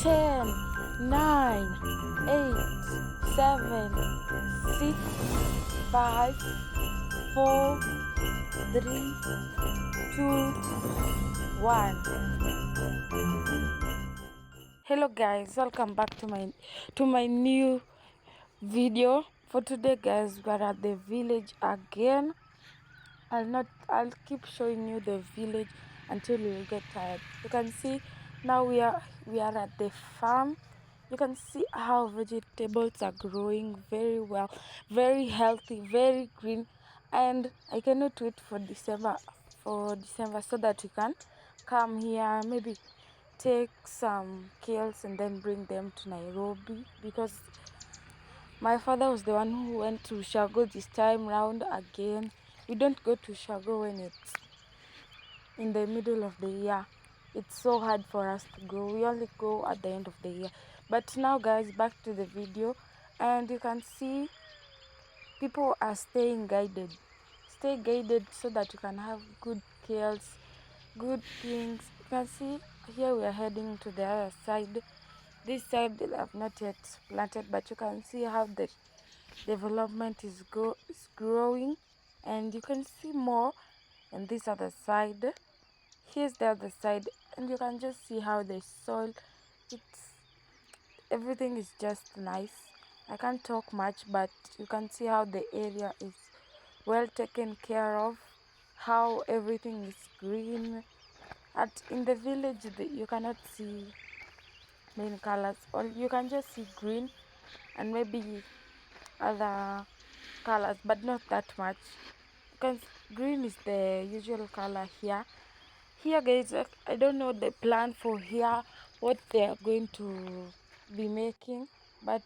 10, 9, 8, 7, 6, 5, 4, 3, 2, 1. Hello guys, welcome back to my new video. For today guys, we are at the village again. I'll keep showing you the village until you get tired. You can see now we are at the farm. You can see how vegetables are growing very well, very healthy, very green, and I cannot wait for December so that you can come here, maybe take some kales and then bring them to Nairobi, because my father was the one who went to Shago this time round again. We don't go to Shago when it's in the middle of the year. It's so hard for us to go. We only go at the end of the year. But now guys, back to the video, and you can see people are staying guided. Stay guided so that you can have good kales, good things. You can see here we are heading to the other side. This side they have not yet planted, but you can see how the development is growing, and you can see more on this other side. Here's the other side, and you can just see how the soil, it's everything is just nice. I can't talk much, but you can see how the area is well taken care of, how everything is green. In the village you cannot see main colors, or you can just see green and maybe other colors, but not that much, because green is the usual color here. Guys, I don't know the plan for here, what they are going to be making, but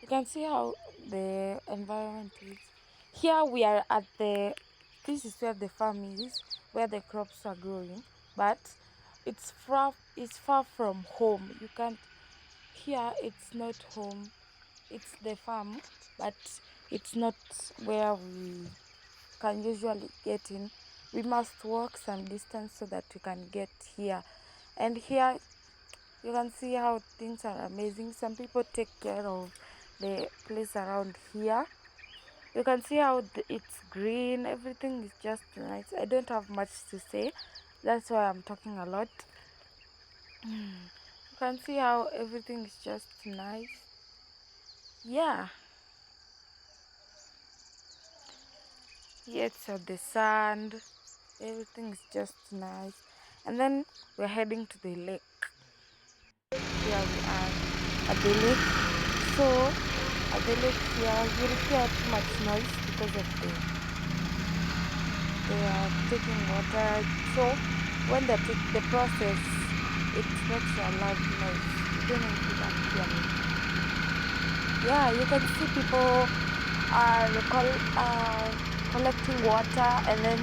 you can see how the environment is. Here we are at this is where the farm is, where the crops are growing, but it's far from home. You can't, here it's not home, it's the farm, but it's not where we can usually get in. We must walk some distance so that we can get here. And here you can see how things are amazing. Some people take care of the place around here. You can see how it's green, everything is just nice. I don't have much to say, that's why I'm talking a lot. You can see how everything is just nice. Yeah, here it's at the sand, everything is just nice. And then we're heading to the lake. Here we are at the lake. So at the lake here you'll hear too much noise because of they are taking water. So when they take the process, it makes a loud noise. You don't know if you can hear me. Yeah, you can see people are collecting water, and then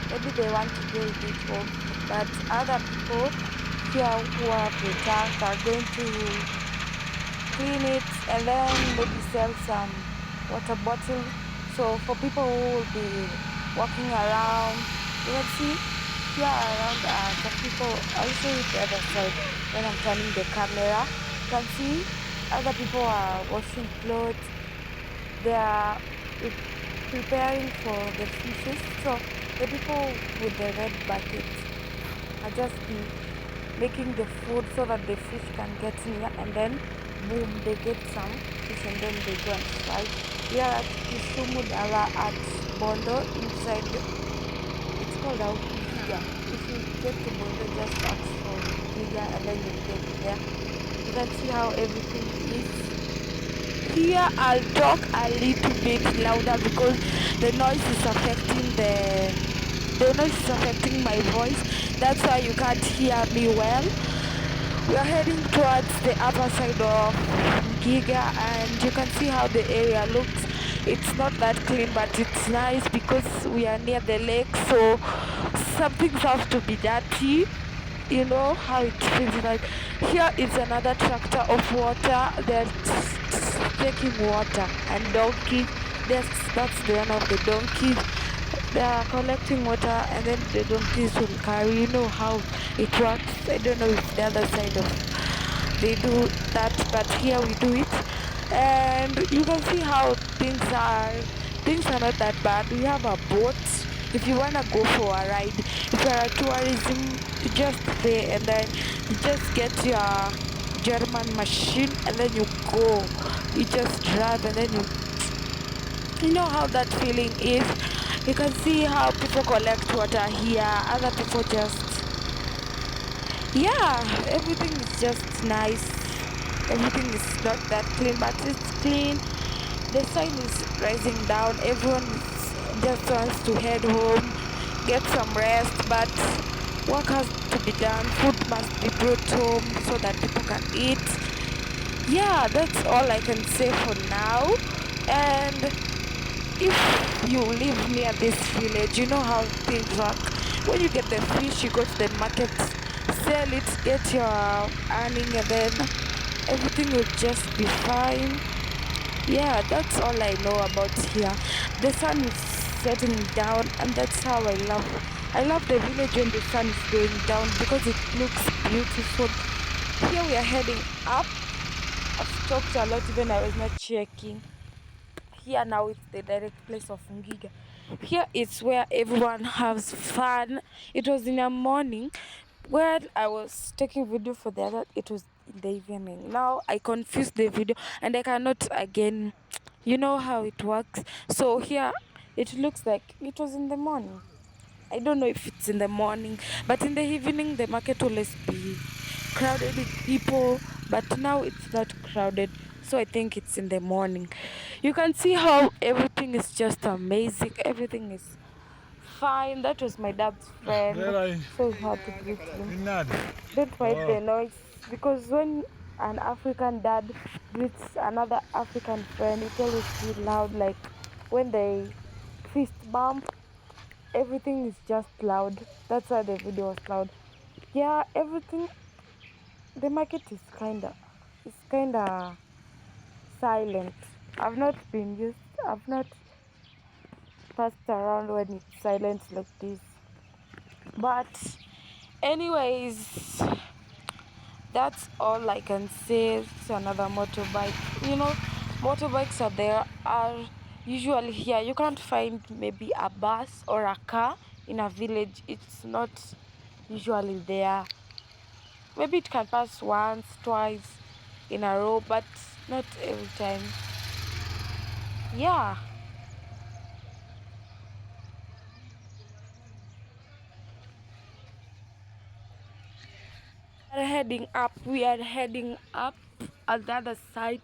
maybe they want to go with it home. But other people here who have the tank are going to clean it and then maybe sell some water bottle. So for people who will be walking around, you can see here around some people. I'll show you the other side when I'm turning the camera. You can see other people are washing clothes. They are preparing for the fishes. So the people with the red buckets are just making the food so that the fish can get near, and then boom, they get some fish and then they go and fry. We are at Kisumu Dala at Bondo inside. It's called Giga. If you get to Bondo, just ask for Giga and then you get there. You can see how everything is. Here I'll talk a little bit louder because the noise is affecting my voice. That's why you can't hear me well. We are heading towards the upper side of Giga, and you can see how the area looks. It's not that clean, but it's nice because we are near the lake, so some things have to be dirty. You know how it feels like. Here is another tractor of water. They're taking water, and donkey. That's the one of the donkeys. They are collecting water, and then the donkeys will carry. You know how it works. I don't know if the other side of they do that, but here we do it. And you can see how things are not that bad. We have a boat. If you wanna go for a ride, if you're a tourism, you just pay and then you just get your German machine and then you go. You just drive and then you know how that feeling is. You can see how people collect water here. Other people just, yeah, everything is just nice. Everything is not that clean, but it's clean. The sun is rising down. Everyone just wants to head home, get some rest, but work has to be done. Food must be brought home so that people can eat. Yeah, that's all I can say for now. And if you live near this village, you know how things work. When you get the fish, you go to the market, sell it, get your earning, and then everything will just be fine. Yeah, that's all I know about here. The sun is setting down, and that's how I love. I love the village when the sun is going down because it looks beautiful. Here we are heading up. I've talked a lot when I was not checking. Here now it's the direct place of Ngiga. Here is where everyone has fun. It was in the morning when I was taking video for the other. It was in the evening. Now I confused the video and I cannot again. You know how it works. So here it looks like it was in the morning. I don't know if it's in the morning, but in the evening the market will always be crowded with people, but now it's not crowded. So I think it's in the morning. You can see how everything is just amazing. Everything is fine. That was my dad's friend. So we had to greet him. Don't mind the noise because when an African dad greets another African friend, it always be loud. Like when they fist bump, everything is just loud. That's why the video was loud. Yeah, everything. The market is kinda silent. I've not been used. I've not passed around when it's silent like this. But anyways, that's all I can say. It's another motorbike. You know, motorbikes are usually here. You can't find maybe a bus or a car in a village. It's not usually there. Maybe it can pass once, twice in a row, but not every time. Yeah. We are heading up. We are heading up at the other side.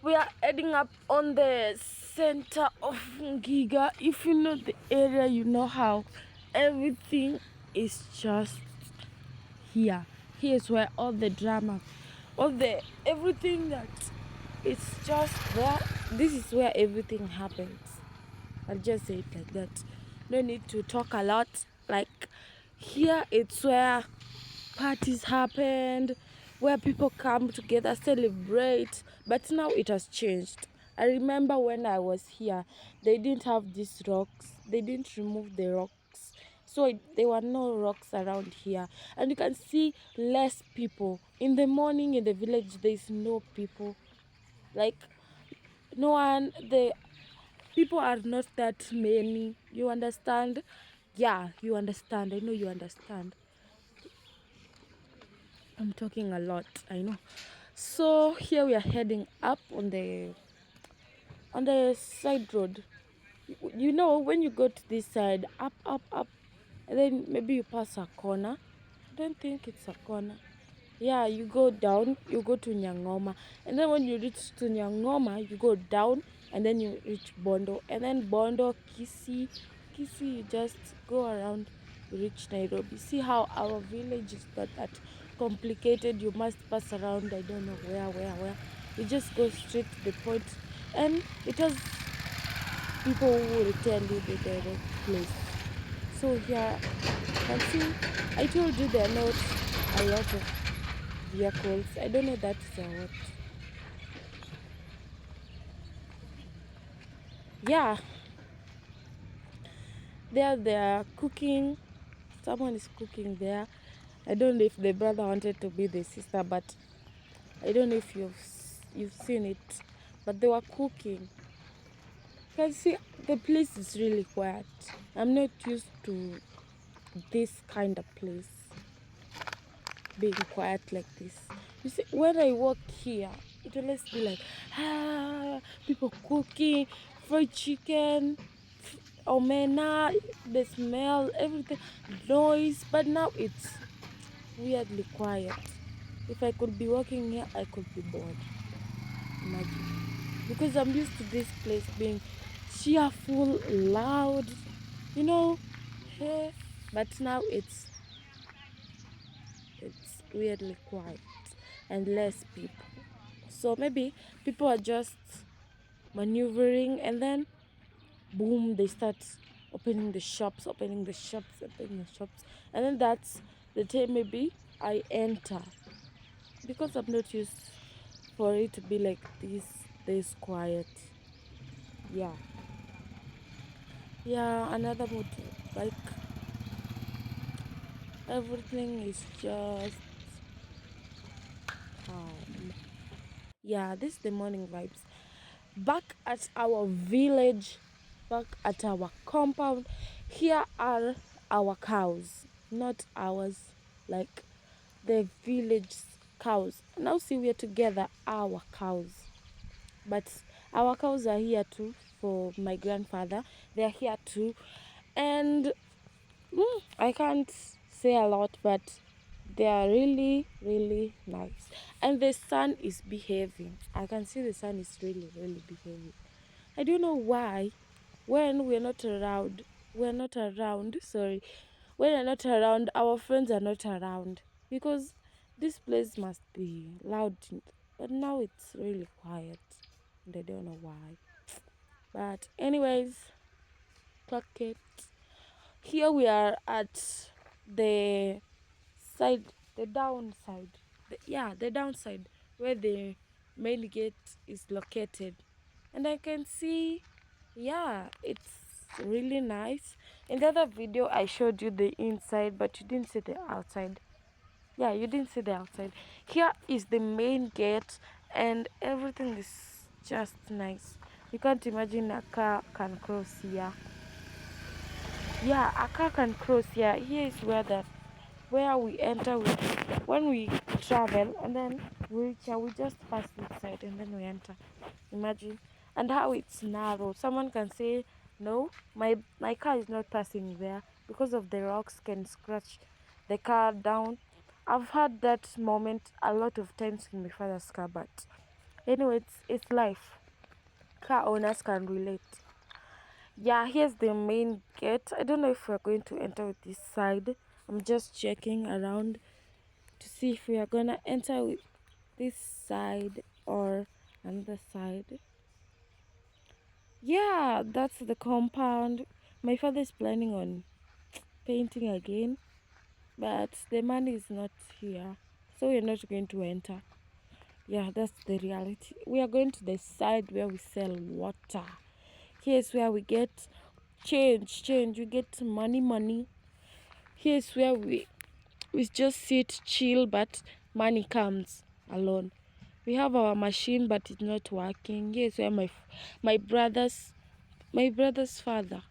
We are heading up on the center of Giga. If you know the area, you know how everything is just here. Here's where all the drama, all the everything that it's just there. This is where everything happens. I'll just say it like that. No need to talk a lot. Like here, it's where parties happened, where people come together, celebrate. But now it has changed. I remember when I was here, they didn't have these rocks. They didn't remove the rocks. So there were no rocks around here. And you can see less people. In the morning in the village, there's no people. Like, no one, the people are not that many. You understand? Yeah, you understand. I know you understand. I'm talking a lot, I know. So here we are heading up on the side road. You know, when you go to this side, up, and then maybe you pass a corner. I don't think it's a corner. Yeah, you go down, you go to Nyangoma, and then when you reach to Nyangoma, you go down, and then you reach Bondo, and then Bondo, Kisi, you just go around, you reach Nairobi. See how our village is not that complicated. You must pass around. I don't know where. You just go straight to the point, and it has people who will tell you the direct place. So here, you can see, I told you there are not a lot of vehicles. I don't know that is a what. Yeah, there they are cooking. Someone is cooking there. I don't know if the brother wanted to be the sister, but I don't know if you've seen it, but they were cooking. You can see the place is really quiet. I'm not used to this kind of place being quiet like this. You see, when I walk here, it will always be like, people cooking, fried chicken, omena, the smell, everything, noise. But now it's weirdly quiet. If I could be walking here, I could be bored. Imagine. Because I'm used to this place being cheerful, loud, you know, hey. But now it's weirdly quiet and less people. So maybe people are just maneuvering and then boom, they start opening the shops, opening the shops, opening the shops. And then that's the time maybe I enter. Because I'm not used for it to be like this quiet. Yeah. Yeah, another motorbike. Everything is just calm. Yeah, this is the morning vibes. Back at our village, back at our compound, here are our cows, not ours, like the village cows. Now see, we're together, our cows. But our cows are here too for my grandfather. They're here too. And I can't say a lot, but they are really, really nice. And the sun is behaving. I can see the sun is really, really behaving. I don't know why. When sorry. When we're not around, our friends are not around. Because this place must be loud. But now it's really quiet. And I don't know why. But anyways, clock it. Here we are at the side, the downside. The downside where the main gate is located. And I can see, yeah, it's really nice. In the other video, I showed you the inside, but you didn't see the outside. Yeah, you didn't see the outside. Here is the main gate, and everything is just nice. You can't imagine a car can cross here. Yeah, a car can cross here. Here is where we enter when we travel, and then we reach here, we just pass this side and then we enter. Imagine. And how it's narrow. Someone can say, no, my car is not passing there because of the rocks can scratch the car down. I've had that moment a lot of times in my father's car, but anyway, it's life. Car owners can relate. Yeah, here's the main gate. I don't know if we're going to enter with this side. I'm just checking around to see if we are gonna enter with this side or another side. Yeah, that's the compound. My father is planning on painting again, but the money is not here, so we're not going to enter. Yeah, that's the reality. We are going to the side where we sell water. Here's where we get change. We get money. Here's where we just sit chill, but money comes alone. We have our machine, but it's not working. Here's where my brother's father,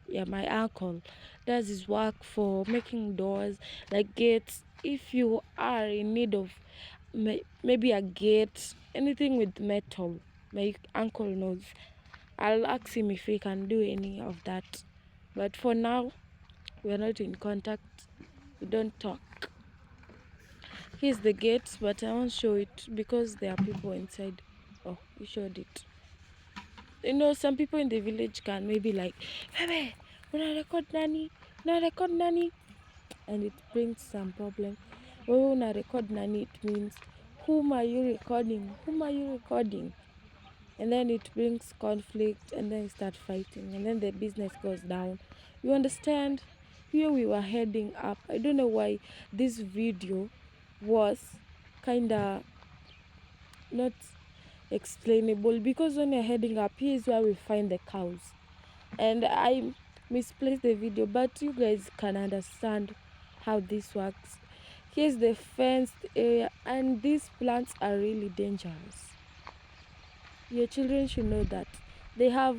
yeah, my uncle, does his work for making doors, like gates. If you are in need of maybe a gate, anything with metal, my uncle knows. I'll ask him if he can do any of that. But for now, we are not in contact. We don't talk. Here's the gate, but I won't show it because there are people inside. Oh, you showed it. You know, some people in the village can maybe like, Bebe, una record nani, and it brings some problem. When una record nani, it means whom are you recording? Whom are you recording? And then it brings conflict, and then you start fighting, and then the business goes down. You understand? Here we were heading up. I don't know why this video was kinda not explainable, because when you're heading up, here is where we find the cows. And I misplaced the video, but you guys can understand how this works. Here's the fenced area, and these plants are really dangerous. Your children should know that. They have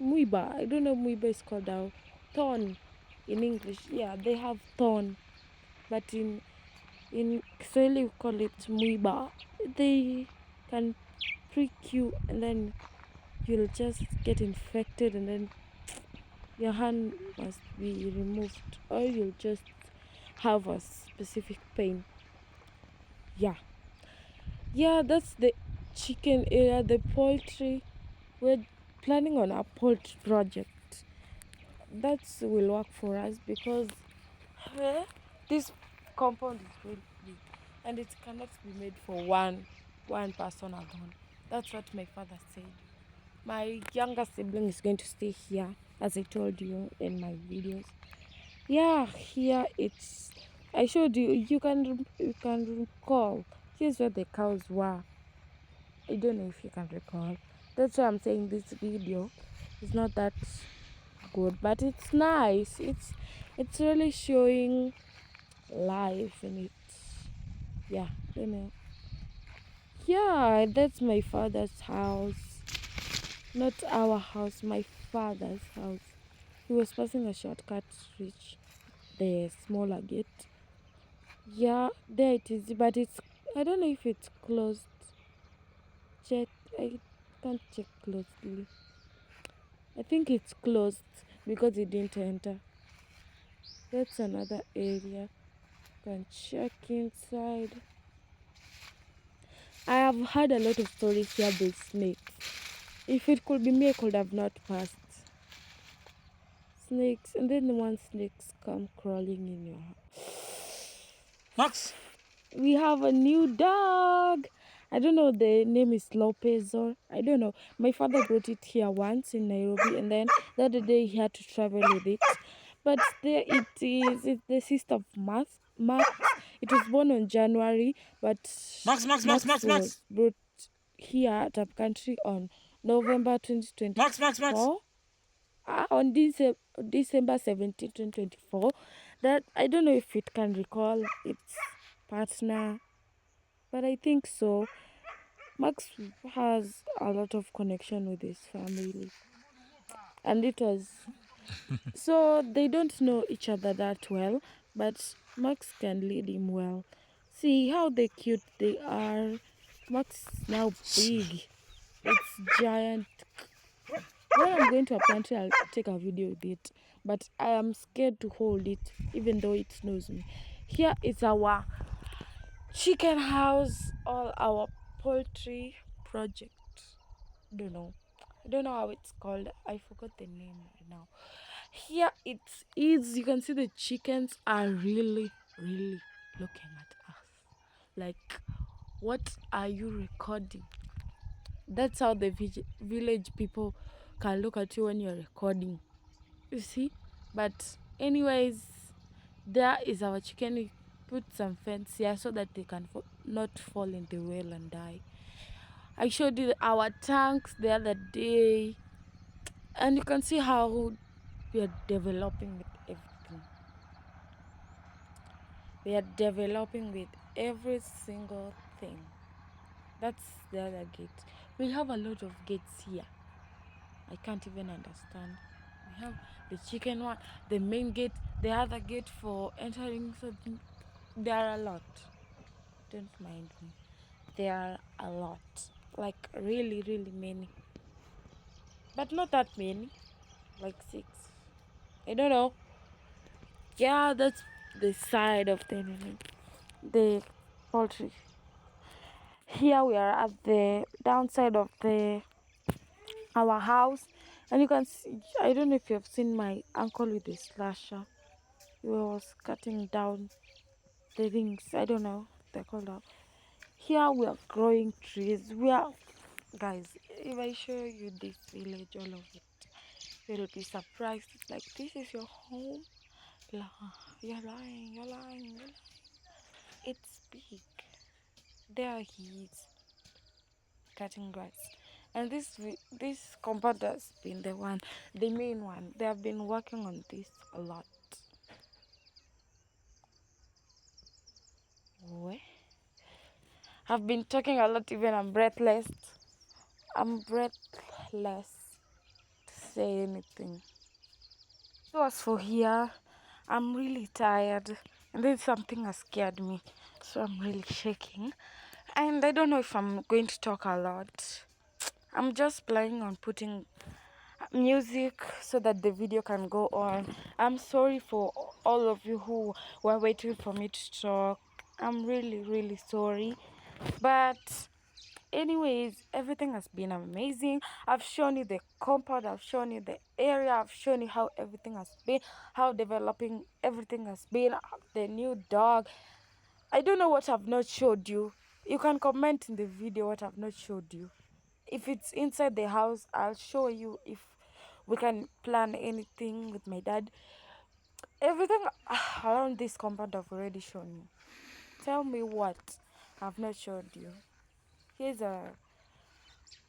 muiba. I don't know muiba is called a thorn in English. Yeah, they have thorn, but in Kiswahili we call it muiba. They can prick you, and then you'll just get infected, and then your hand must be removed, or you'll just have a specific pain. Yeah, yeah, that's the chicken area. The poultry, we're planning on a poultry project. That will work for us because this compound is really big, and it cannot be made for one person alone. That's what my father said. My younger sibling is going to stay here, as I told you in my videos. Yeah, here it's. I showed you. You can recall. Here's where the cows were. I don't know if you can recall. That's why I'm saying this video is not that good, but it's nice. It's really showing life in it. Yeah, don't know. Yeah, that's my father's house. Not our house, my father's house. He was passing a shortcut to reach the smaller gate. Yeah, there it is, but it's. I don't know if it's closed. Check. I can't check closely. I think it's closed because it didn't enter. That's another area. Can check inside. I have heard a lot of stories here about snakes. If it could be me, I could have not passed. Snakes, and then one snakes come crawling in your house. Max, We have a new dog. I don't know, the name is Lopez, or I don't know. My father brought it here once in Nairobi, and then the other day he had to travel with it. But there it is. It's the sister of Max. It was born on January, but Max, Max, Max, Max Max, Max, was brought here at our country on November Max, Max, Max. 2024. On December 17, 2024. That I don't know if it can recall its partner, but I think so. Max has a lot of connection with his family, and it was so they don't know each other that well, but Max can lead him well. See how they cute they are. Max is now big. It's giant. When I'm going to a country, I'll take a video with it, but I am scared to hold it, even though it knows me. Here is our chicken house, all our poultry project. Don't know. I don't know how it's called. I forgot the name right now. Here it is. You can see the chickens are really, really looking at us. Like, what are you recording? That's how the village people can look at you when you're recording. You see? But, anyways, there is our chicken. We put some fence here so that they can not fall in the well and die. I showed you our tanks the other day, and you can see how we are developing with everything. We are developing with every single thing. That's the other gate. We have a lot of gates here. I can't even understand. We have the chicken one, the main gate, the other gate for entering. So there are a lot. Don't mind me. There are a lot. Like really, really many. But not that many. Like six. I don't know. Yeah, that's the side of the poultry. Here we are at the downside of the our house, and you can see. I don't know if you have seen my uncle with the slasher. He was cutting down the things. I don't know they're called out. Here we are growing trees. We are guys. If I show you this village, all of it, you'll be surprised. It's like this is your home. You're lying. You're lying. You're lying. It's big. There he is cutting grass. And this compound has been the main one. They have been working on this a lot. I've been talking a lot, even I'm breathless. I'm breathless to say anything. So as for here, I'm really tired, and then something has scared me, so I'm really shaking. And I don't know if I'm going to talk a lot. I'm just planning on putting music so that the video can go on. I'm sorry for all of you who were waiting for me to talk. I'm really sorry. But anyways, everything has been amazing. I've shown you the compound, I've shown you the area, I've shown you how everything has been, how developing everything has been, the new dog. I don't know what I've not showed you. You can comment in the video what I've not showed you. If it's inside the house, I'll show you. If we can plan anything with my dad, everything around this compound I've already shown you. Tell me what I've not showed you. Here's a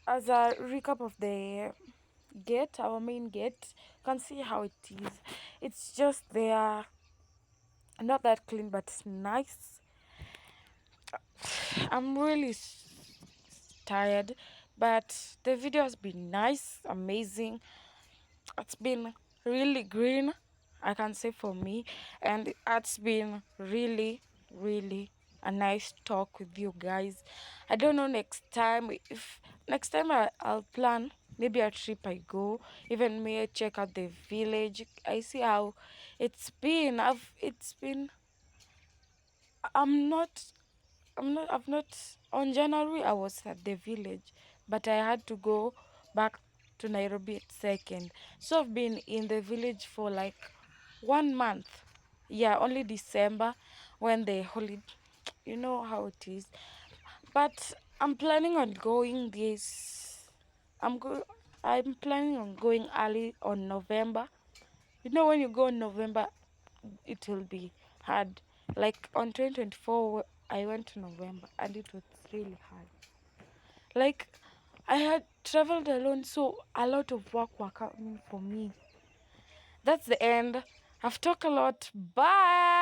as a recap of the gate, our main gate. You can see how it is. It's just there, not that clean, but it's nice. I'm really tired, but the video has been nice, amazing. It's been really green, I can say, for me, and it's been really a nice talk with you guys. I don't know next time, if next time I'll plan maybe a trip I go, even may check out the village. I see how it's been. I'm not I've not, on January I was at the village, but I had to go back to Nairobi at second. So I've been in the village for like 1 month. Yeah, only December when the holiday, you know how it is. But I'm planning on going this. I'm planning on going early on November. You know, when you go in November, it will be hard. Like on 2024, I went to November and it was really hard. Like I had traveled alone, so a lot of work were coming for me. That's the end. I've talked a lot. Bye.